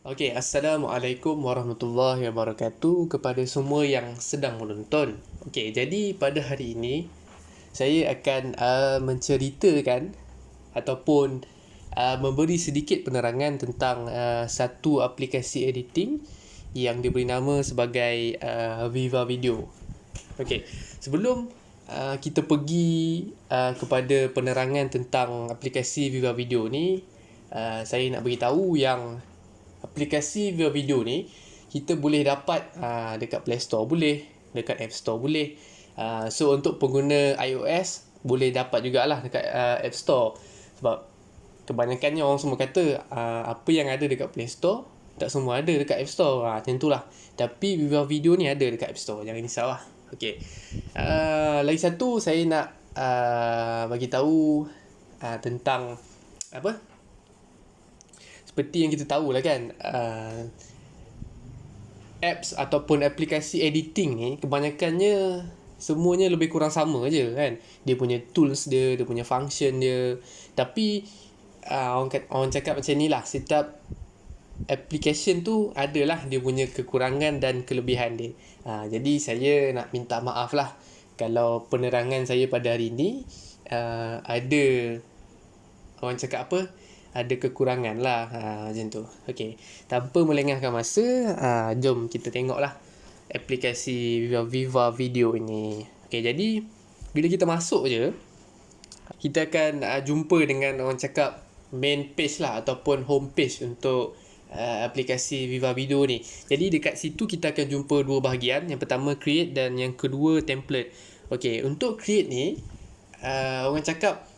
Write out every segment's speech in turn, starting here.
Okey, Assalamualaikum warahmatullahi wabarakatuh kepada semua yang sedang menonton. Okey, jadi pada hari ini saya akan menceritakan ataupun memberi sedikit penerangan tentang satu aplikasi editing yang diberi nama sebagai Viva Video. Okey, sebelum kita pergi kepada penerangan tentang aplikasi Viva Video ni, saya nak beritahu yang aplikasi video ni kita boleh dapat dekat Play Store boleh, dekat App Store boleh. So untuk pengguna iOS boleh dapat jugalah dekat App Store. Sebab kebanyakannya orang semua kata apa yang ada dekat Play Store tak semua ada dekat App Store. Macam itulah. Tapi Viva Video ni ada dekat App Store. Jangan risau lah. Okey. Lagi satu saya nak bagi tahu tentang apa? Seperti yang kita tahu lah kan, apps ataupun aplikasi editing ni kebanyakannya semuanya lebih kurang sama je kan. Dia punya tools dia punya function dia. Tapi orang cakap macam ni lah, setiap application tu adalah dia punya kekurangan dan kelebihan dia. Jadi saya nak minta maaf lah kalau penerangan saya pada hari ni ada orang cakap apa, ada kekurangan lah, macam tu. Okey, tanpa melengahkan masa, jom kita tengok lah aplikasi Viva Video ini. Okey, jadi bila kita masuk je, kita akan jumpa dengan orang cakap main page lah ataupun home page untuk aplikasi Viva Video ni. Jadi dekat situ kita akan jumpa dua bahagian. Yang pertama create dan yang kedua template. Okey, untuk create ni orang cakap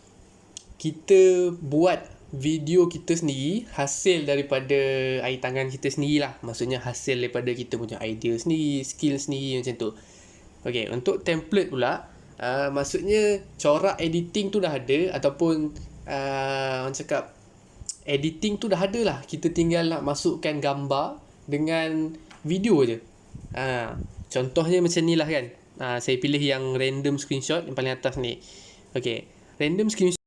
kita buat video kita sendiri, hasil daripada air tangan kita sendirilah. Maksudnya hasil daripada kita punya idea sendiri, skill sendiri, macam tu. Okey, untuk template pula, maksudnya corak editing tu dah ada, ataupun orang cakap editing tu dah ada lah. Kita tinggal nak masukkan gambar dengan video je. Contohnya macam ni lah kan. Saya pilih yang random screenshot yang paling atas ni. Okey, random screenshot,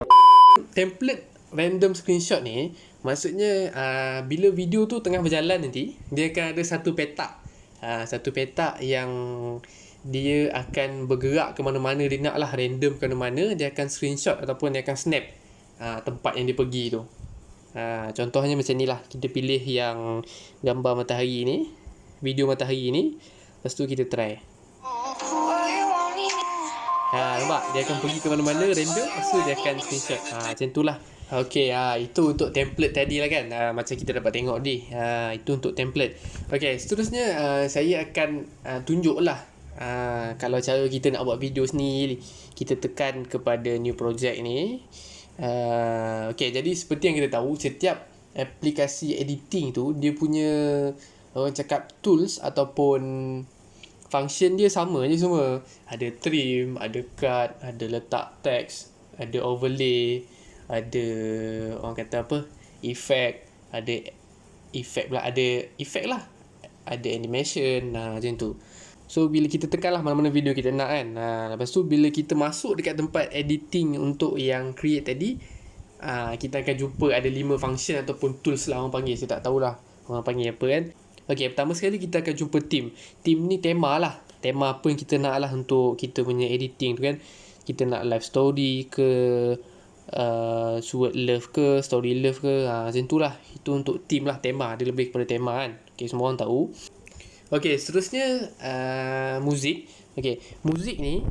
template random screenshot ni maksudnya bila video tu tengah berjalan nanti, dia akan ada satu petak. Satu petak yang dia akan bergerak ke mana-mana dia nak lah, random ke mana-mana. Dia akan screenshot ataupun dia akan snap tempat yang dia pergi tu. Contohnya macam ni lah. Kita pilih yang gambar matahari ni, video matahari ni. Lepas tu kita try. Nampak? Dia akan pergi ke mana-mana random. Lepas tu dia akan screenshot. Macam tu lah. Okey, itu untuk template tadi lah kan. Macam kita dapat tengok ni. Itu untuk template. Okey, seterusnya saya akan tunjuk lah kalau cara kita nak buat video sendiri. Kita tekan kepada new project ni. Okey, jadi seperti yang kita tahu, setiap aplikasi editing tu dia punya orang cakap tools ataupun function dia sama je semua. Ada trim, ada cut, ada letak teks, ada overlay, ada orang kata apa, effect, ada effect pula, ada effect lah, ada animation, macam tu. So bila kita tekan lah mana-mana video kita nak kan, lepas tu bila kita masuk dekat tempat editing untuk yang create tadi, kita akan jumpa ada 5 function ataupun tools lah orang panggil. Saya tak tahulah orang panggil apa kan. Okey, pertama sekali kita akan jumpa theme. Theme ni tema lah, tema apa yang kita nak lah untuk kita punya editing tu kan. Kita nak live story ke, sword love ke, story love ke, macam tu lah. Itu untuk theme lah, tema. Dia lebih kepada tema kan. Okay, semua orang tahu. Okay, seterusnya muzik. Okay, muzik ni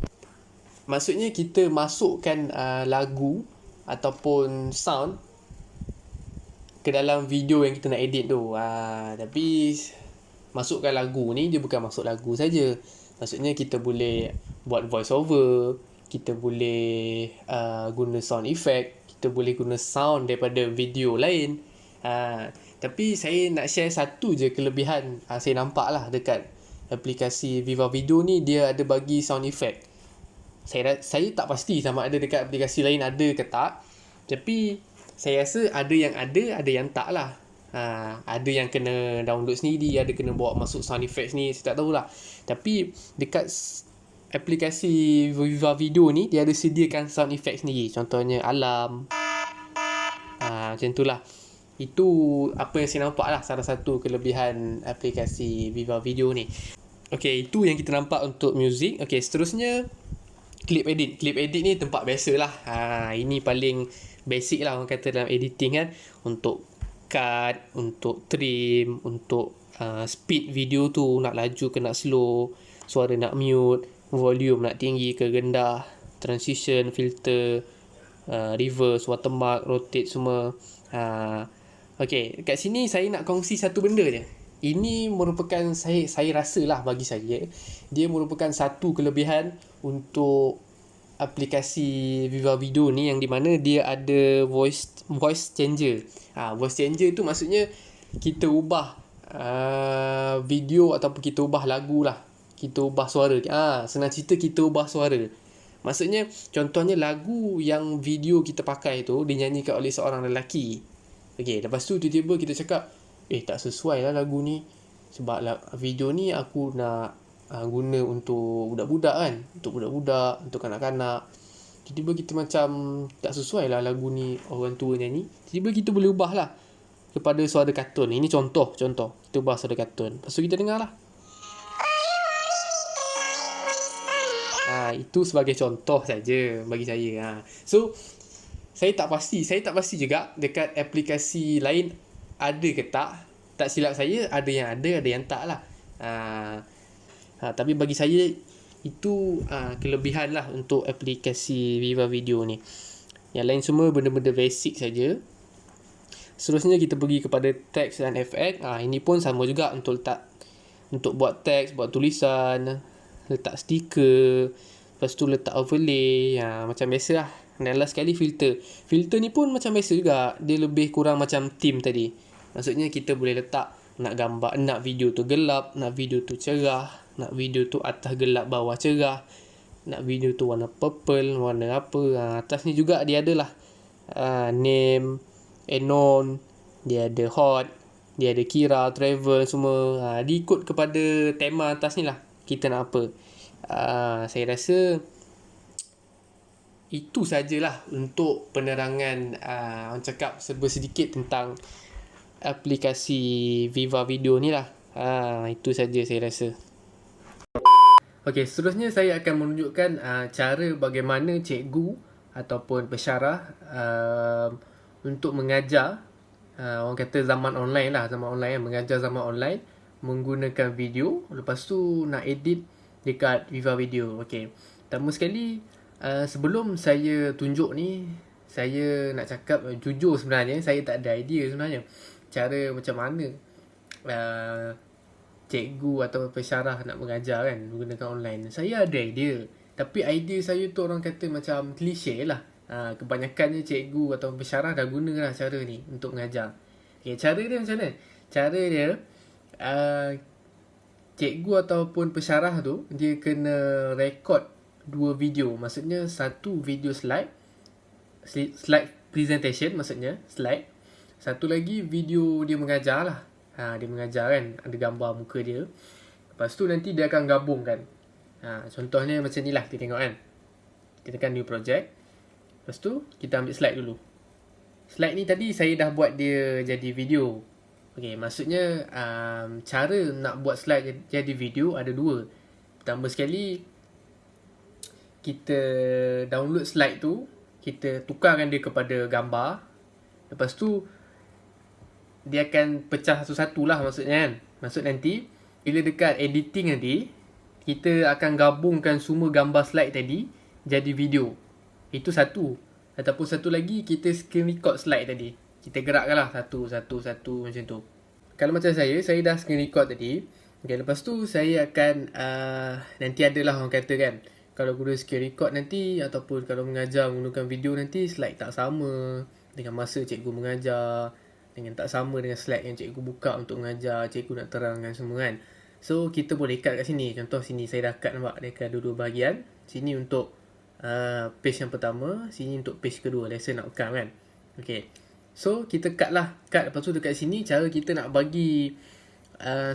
maksudnya kita masukkan lagu ataupun sound ke dalam video yang kita nak edit tu. Tapi masukkan lagu ni, dia bukan masuk lagu saja. Maksudnya kita boleh buat voice over, kita boleh guna sound effect, kita boleh guna sound daripada video lain. Tapi saya nak share satu je kelebihan saya nampak lah dekat aplikasi Viva Video ni. Dia ada bagi sound effect. Saya tak pasti sama ada dekat aplikasi lain ada ke tak. Tapi saya rasa ada yang tak lah. Ada yang kena download sendiri, ada kena bawa masuk sound effect ni, saya tak tahulah. Tapi dekat aplikasi Viva Video ni, dia ada sediakan sound effect sendiri. Contohnya alarm, macam tu lah. Itu apa yang saya nampak lah, salah satu kelebihan aplikasi Viva Video ni. Okay, itu yang kita nampak untuk music. Okay, seterusnya clip edit. Clip edit ni tempat biasa lah. Ini paling basic lah orang kata dalam editing kan. Untuk cut, untuk trim, untuk speed video tu nak laju ke nak slow, suara nak mute, volume nak tinggi ke rendah, transition, filter, reverse, watermark, rotate semua. Okay, kat sini saya nak kongsi satu benda je. Ini merupakan saya rasa lah, bagi saya dia merupakan satu kelebihan untuk aplikasi Viva Video ni, yang di mana dia ada voice changer. Voice changer tu maksudnya kita ubah video ataupun kita ubah lagu lah. Kita ubah suara. Senang cerita, kita ubah suara. Maksudnya contohnya lagu yang video kita pakai tu dinyanyikan oleh seorang lelaki. Okay, lepas tu tiba-tiba kita cakap, tak sesuai lah lagu ni. Sebab video ni aku nak guna untuk budak-budak kan. Untuk budak-budak, untuk kanak-kanak. Tiba-tiba kita macam tak sesuai lah lagu ni orang tua nyanyi. Tiba-tiba kita boleh ubah lah kepada suara kartun. Ini contoh. Kita ubah suara kartun. Lepas tu kita dengar lah. Itu sebagai contoh saja bagi saya. So, saya tak pasti juga dekat aplikasi lain ada ke tak. Tak silap saya, ada yang tak lah. Tapi bagi saya itu kelebihan lah untuk aplikasi Viva Video ni. Yang lain semua benda-benda basic saja. Seterusnya kita pergi kepada teks dan efek. Ini pun sama juga untuk buat teks, buat tulisan, letak stiker, lepas tu letak overlay, macam biasa lah. Dan last sekali filter. Filter ni pun macam biasa juga. Dia lebih kurang macam theme tadi. Maksudnya kita boleh letak nak gambar, nak video tu gelap, nak video tu cerah, nak video tu atas gelap bawah cerah, nak video tu warna purple, warna apa. Atas ni juga dia ada lah name, anon, dia ada hot, dia ada kira, travel semua. Diikut kepada tema atas ni lah kita nak apa. Saya rasa itu sajalah untuk penerangan orang cakap serba sedikit tentang aplikasi Viva Video ni lah. Itu saja saya rasa. Okey, seterusnya saya akan menunjukkan cara bagaimana cikgu ataupun pensyarah untuk mengajar orang kata zaman online lah, mengajar zaman online menggunakan video, lepas tu nak edit dekat Viva Video. Okey, pertama sekali sebelum saya tunjuk ni, saya nak cakap jujur sebenarnya saya tak ada idea sebenarnya cara macam mana cikgu atau pensyarah nak mengajar kan menggunakan online. Saya ada idea, tapi idea saya tu orang kata macam klise lah. Kebanyakannya cikgu atau pensyarah dah guna lah cara ni untuk mengajar. Okay, cara dia macam mana? Cara dia cikgu ataupun pensyarah tu dia kena rekod dua video. Maksudnya satu video slide presentation, maksudnya slide. Satu lagi video dia mengajar lah. Dia mengajar kan, ada gambar muka dia. Lepas tu nanti dia akan gabungkan. Contohnya macam ni lah, kita tengok kan. Kita tekan new project. Lepas tu kita ambil slide dulu. Slide ni tadi saya dah buat dia jadi video. Okay, maksudnya cara nak buat slide jadi video ada dua. Pertama sekali, kita download slide tu, kita tukarkan dia kepada gambar. Lepas tu dia akan pecah satu-satu lah maksudnya kan. Maksud nanti bila dekat editing nanti, kita akan gabungkan semua gambar slide tadi jadi video. Itu satu. Ataupun satu lagi, kita screen record slide tadi, kita gerakkan lah satu macam tu. Kalau macam saya dah screen record tadi. Okay, lepas tu saya akan nanti adalah orang kata kan, kalau guna screen record nanti ataupun kalau mengajar menggunakan video nanti, slide tak sama dengan masa cikgu mengajar, dengan tak sama dengan slide yang cikgu buka untuk mengajar, cikgu nak terangkan semua kan. So kita boleh cut kat sini. Contoh sini saya dah cut, nampak dia ada dua bahagian. Sini untuk page yang pertama, sini untuk page kedua, lesson outcome kan. Okay, so kita cut lah. Lepas tu dekat sini cara kita nak bagi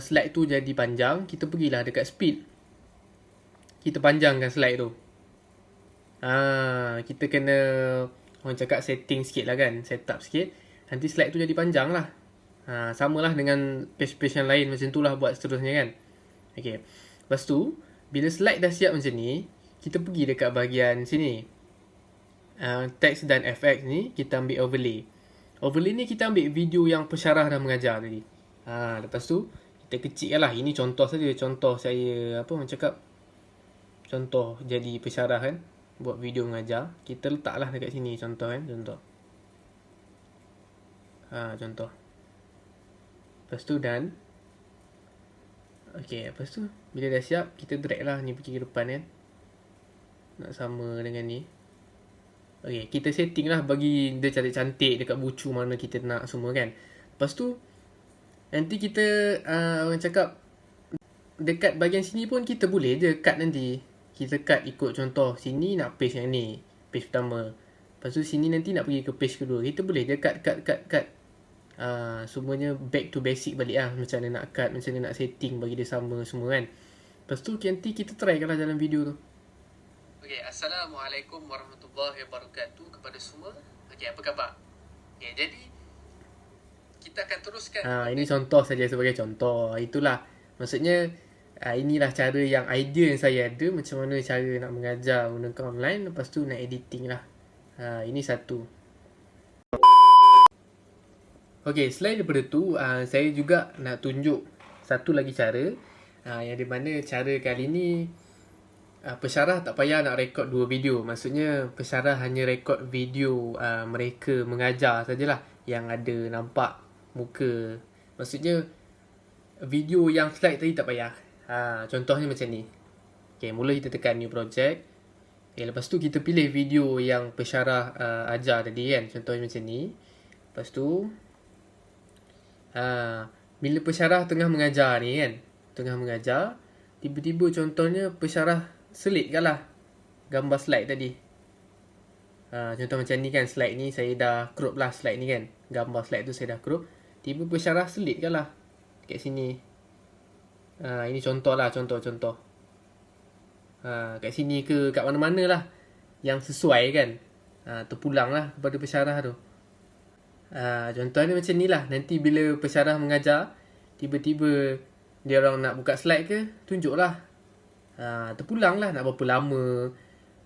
slide tu jadi panjang, kita pergilah dekat speed, kita panjangkan slide tu. Kita kena orang cakap setting sikit lah kan, set up sikit. nanti slide tu jadi panjang lah. Samalah dengan page-page yang lain, macam tu lah buat seterusnya kan. Okay. Lepas tu, bila slide dah siap macam ni, kita pergi dekat bahagian sini. Text dan FX ni, kita ambil overlay. Overlay ni kita ambil video yang pensyarah dah mengajar tadi. Lepas tu, kita kecilkan lah. Ini contoh saja. Contoh saya, orang cakap, contoh jadi pensyarah kan. Buat video mengajar. Kita letaklah dekat sini contoh kan. Contoh. Contoh. Lepas tu dan. Okay, lepas tu bila dah siap, kita drag lah ni pergi ke depan kan. Nak sama dengan ni. Okay, kita setting lah bagi dia cantik-cantik dekat bucu mana kita nak semua kan. Lepas tu, nanti kita orang cakap dekat bahagian sini pun kita boleh je cut nanti. Kita cut ikut contoh. Sini nak page yang ni, page pertama. Lepas tu sini nanti nak pergi ke page kedua. Kita boleh je cut. Semuanya back to basic balik lah. Macam mana nak cut, macam mana nak setting bagi dia sama semua kan. Lepas tu nanti kita try kan lah dalam video tu. Okay, Assalamualaikum warahmatullahi wabarakatuh kepada semua. Okay, apa khabar? Okay, jadi kita akan teruskan. Ini contoh saja sebagai contoh. Itulah maksudnya, inilah cara yang idea yang saya ada, macam mana cara nak mengajar menggunakan online. Lepas tu nak editing lah. Ini satu. Okay, selain daripada tu, saya juga nak tunjuk satu lagi cara. Yang di mana cara kali ni, pensyarah tak payah nak rekod 2 video. Maksudnya pensyarah hanya rekod video mereka mengajar sajalah, yang ada nampak muka. Maksudnya video yang slide tadi tak payah. Contohnya macam ni. Okay, mula kita tekan new project. Lepas tu kita pilih video yang pensyarah ajar tadi kan. Contohnya macam ni. Lepas tu bila pensyarah tengah mengajar ni kan, tengah mengajar, tiba-tiba contohnya pensyarah selitkan lah gambar slide tadi. Contoh macam ni kan, slide ni saya dah crop lah, slide ni kan, gambar slide tu saya dah crop. Tiba pensyarah selitkan lah kat sini. Ini contoh lah, contoh. Kat sini ke kat mana-mana lah yang sesuai kan. Terpulang lah kepada pensyarah tu. Contohnya macam ni lah. Nanti bila pensyarah mengajar, tiba-tiba dia orang nak buka slide ke, tunjuk lah. Terpulang lah nak berapa lama,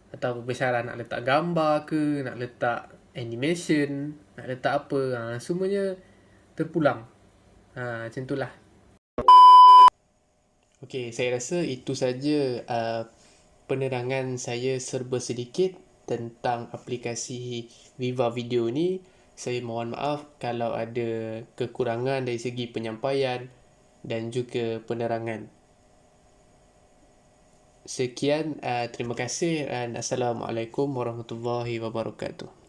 atau pensyarah nak letak gambar ke, nak letak animation, nak letak apa, semuanya terpulang. Macam tu lah. Okay, saya rasa itu saja penerangan saya serba sedikit tentang aplikasi Viva Video ni. Saya mohon maaf kalau ada kekurangan dari segi penyampaian dan juga penerangan. Sekian, terima kasih dan Assalamualaikum warahmatullahi wabarakatuh.